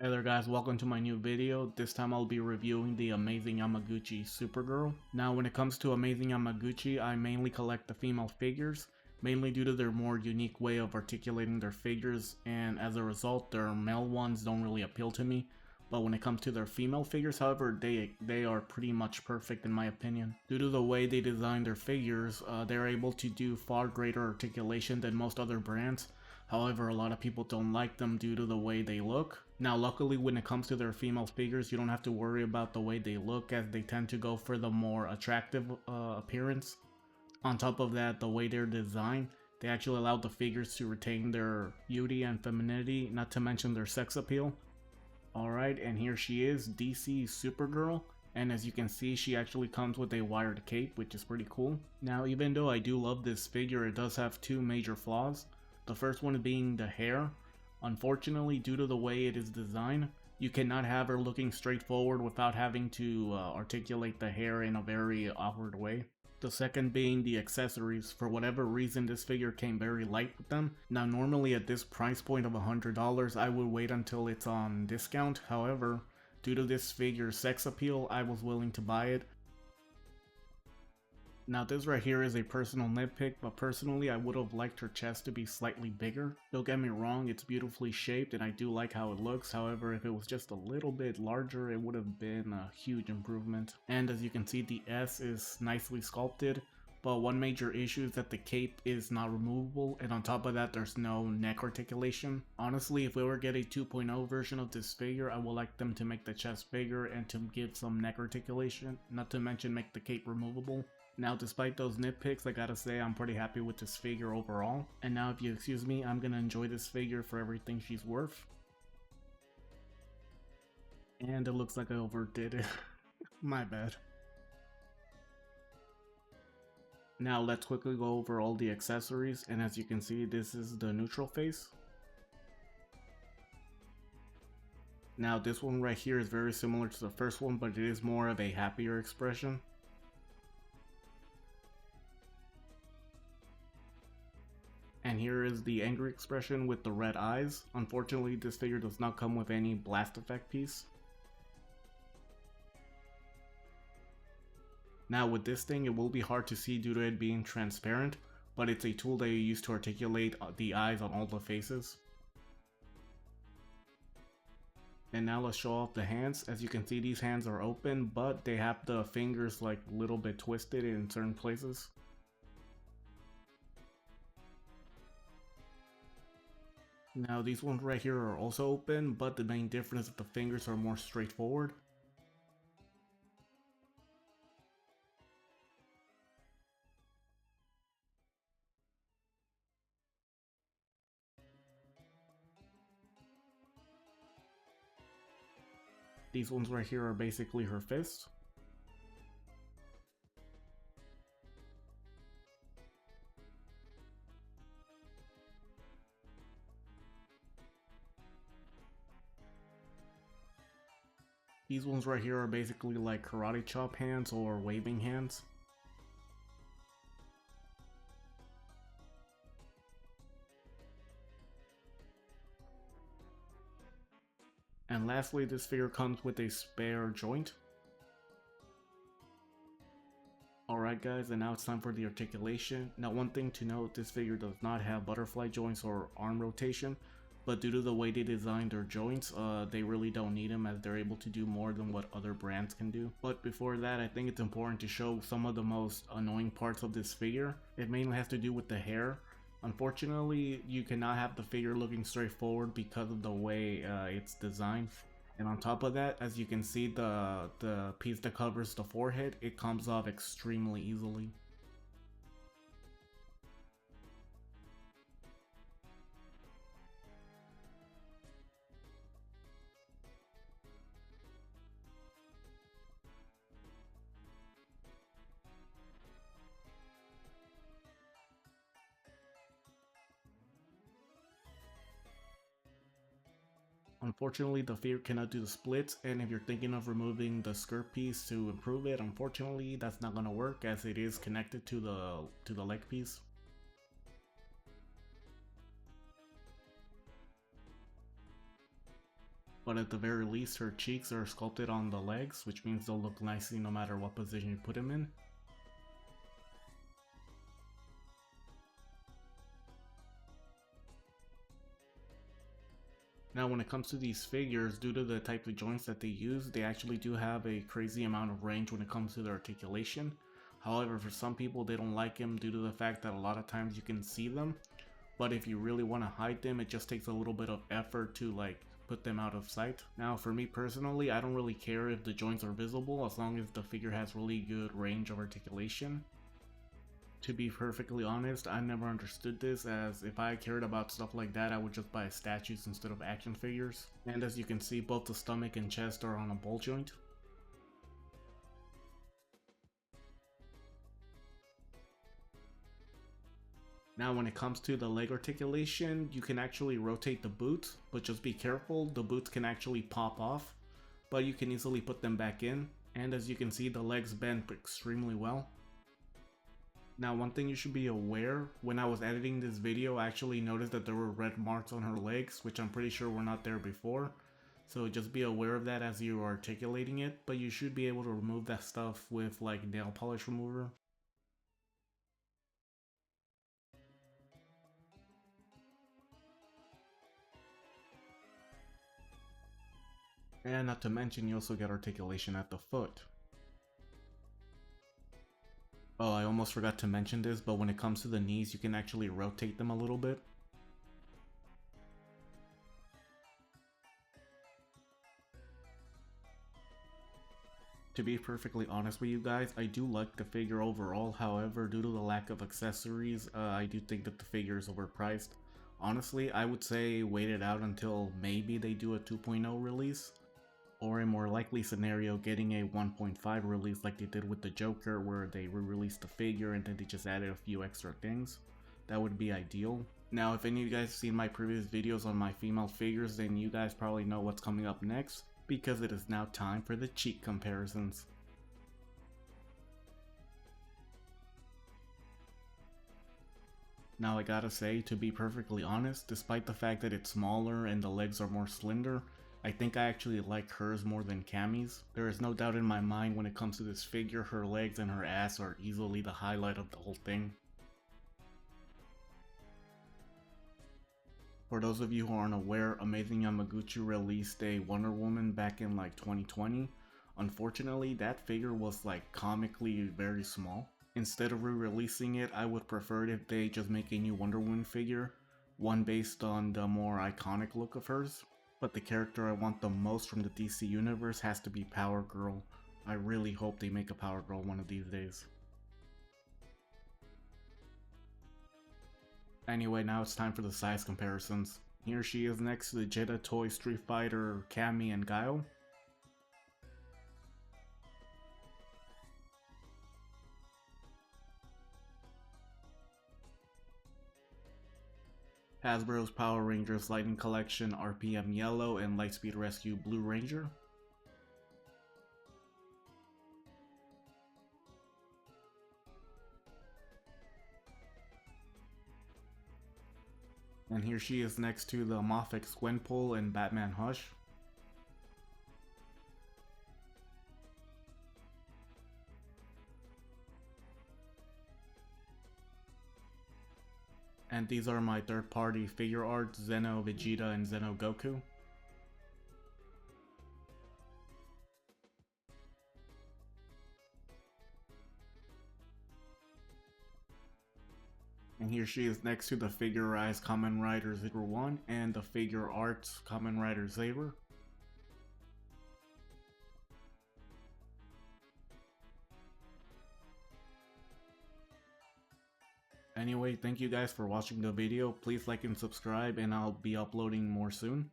Hey there guys, welcome to my new video. This time I'll be reviewing the Amazing Yamaguchi Supergirl. Now when it comes to Amazing Yamaguchi, I mainly collect the female figures, mainly due to their more unique way of articulating their figures, and as a result their male ones don't really appeal to me. But when it comes to their female figures, however, they are pretty much perfect in my opinion. Due to the way they design their figures, they're able to do far greater articulation than most other brands. However, a lot of people don't like them due to the way they look. Now, luckily, when it comes to their female figures, you don't have to worry about the way they look, as they tend to go for the more attractive appearance. On top of that, the way they're designed, they actually allow the figures to retain their beauty and femininity, not to mention their sex appeal. Alright, and here she is, DC Supergirl. And as you can see, she actually comes with a wired cape, which is pretty cool. Now, even though I do love this figure, it does have two major flaws. The first one being the hair. Unfortunately, due to the way it is designed, you cannot have her looking straight forward without having to articulate the hair in a very awkward way. The second being the accessories. For whatever reason, this figure came very light with them. Now normally at this price point of $100, I would wait until it's on discount. However, due to this figure's sex appeal, I was willing to buy it. Now this right here is a personal nitpick, but personally I would have liked her chest to be slightly bigger. Don't get me wrong, it's beautifully shaped and I do like how it looks. However, if it was just a little bit larger, it would have been a huge improvement. And as you can see, the S is nicely sculpted, but one major issue is that the cape is not removable, and on top of that there's no neck articulation. Honestly, if we were to get a 2.0 version of this figure, I would like them to make the chest bigger and to give some neck articulation, not to mention make the cape removable. Now, despite those nitpicks, I gotta say I'm pretty happy with this figure overall. And now, if you excuse me, I'm gonna enjoy this figure for everything she's worth. And it looks like I overdid it. My bad. Now, let's quickly go over all the accessories. And as you can see, this is the neutral face. Now, this one right here is very similar to the first one, but it is more of a happier expression. And here is the angry expression with the red eyes. Unfortunately, this figure does not come with any blast effect piece. Now with this thing, it will be hard to see due to it being transparent, but it's a tool that you use to articulate the eyes on all the faces. And now let's show off the hands. As you can see, these hands are open, but they have the fingers like a little bit twisted in certain places. Now these ones right here are also open, but the main difference is that the fingers are more straightforward. These ones right here are basically her fists. These ones right here are basically like karate chop hands or waving hands. And lastly, this figure comes with a spare joint. Alright guys, and now it's time for the articulation. Now one thing to note, this figure does not have butterfly joints or arm rotation, but due to the way they designed their joints, they really don't need them, as they're able to do more than what other brands can do. But before that, I think it's important to show some of the most annoying parts of this figure. It mainly has to do with the hair. Unfortunately, you cannot have the figure looking straight forward because of the way it's designed. And on top of that, as you can see, the piece that covers the forehead, it comes off extremely easily. Unfortunately, the figure cannot do the splits, and if you're thinking of removing the skirt piece to improve it, unfortunately that's not gonna work, as it is connected to the leg piece. but at the very least her cheeks are sculpted on the legs, which means they'll look nicely no matter what position you put them in. Now when it comes to these figures, due to the type of joints that they use, they actually do have a crazy amount of range when it comes to their articulation. However, for some people they don't like them due to the fact that a lot of times you can see them, but if you really want to hide them, it just takes a little bit of effort to put them out of sight. Now for me personally, I don't really care if the joints are visible as long as the figure has really good range of articulation. To be perfectly honest, I never understood this, as if I cared about stuff like that, I would just buy statues instead of action figures. And as you can see, both the stomach and chest are on a ball joint. Now when it comes to the leg articulation, you can actually rotate the boots, but just be careful, the boots can actually pop off, but you can easily put them back in. And as you can see, the legs bend extremely well. Now one thing you should be aware, when I was editing this video I actually noticed that there were red marks on her legs, which I'm pretty sure were not there before. So just be aware of that as you are articulating it, but you should be able to remove that stuff with nail polish remover. And not to mention you also get articulation at the foot. Oh, I almost forgot to mention this, but when it comes to the knees, you can actually rotate them a little bit. To be perfectly honest with you guys, I do like the figure overall, however, due to the lack of accessories, I do think that the figure is overpriced. Honestly, I would say wait it out until maybe they do a 2.0 release. Or a more likely scenario, getting a 1.5 release like they did with the Joker, where they re-released the figure and then they just added a few extra things. That would be ideal. Now if any of you guys have seen my previous videos on my female figures, then you guys probably know what's coming up next, because it is now time for the cheek comparisons. Now I gotta say, to be perfectly honest, despite the fact that it's smaller and the legs are more slender, I think I actually like hers more than Cammy's. There is no doubt in my mind when it comes to this figure, her legs and her ass are easily the highlight of the whole thing. For those of you who aren't aware, Amazing Yamaguchi released a Wonder Woman back in 2020. Unfortunately, that figure was comically very small. Instead of re-releasing it, I would prefer it if they just make a new Wonder Woman figure, one based on the more iconic look of hers. But the character I want the most from the DC universe has to be Power Girl. I really hope they make a Power Girl one of these days. Anyway, now it's time for the size comparisons. Here she is next to the Jetta Toy Street Fighter, Cammy, and Guile. Hasbro's Power Rangers Lightning Collection RPM Yellow and Lightspeed Rescue Blue Ranger. And here she is next to the Mafex Gwenpool and Batman Hush. And these are my third-party figure arts, Zeno Vegeta and Zeno Goku. And here she is next to the Figurized Kamen Rider 01 and the Figure Arts Kamen Rider Saber. Anyway, thank you guys for watching the video. Please like and subscribe, and I'll be uploading more soon.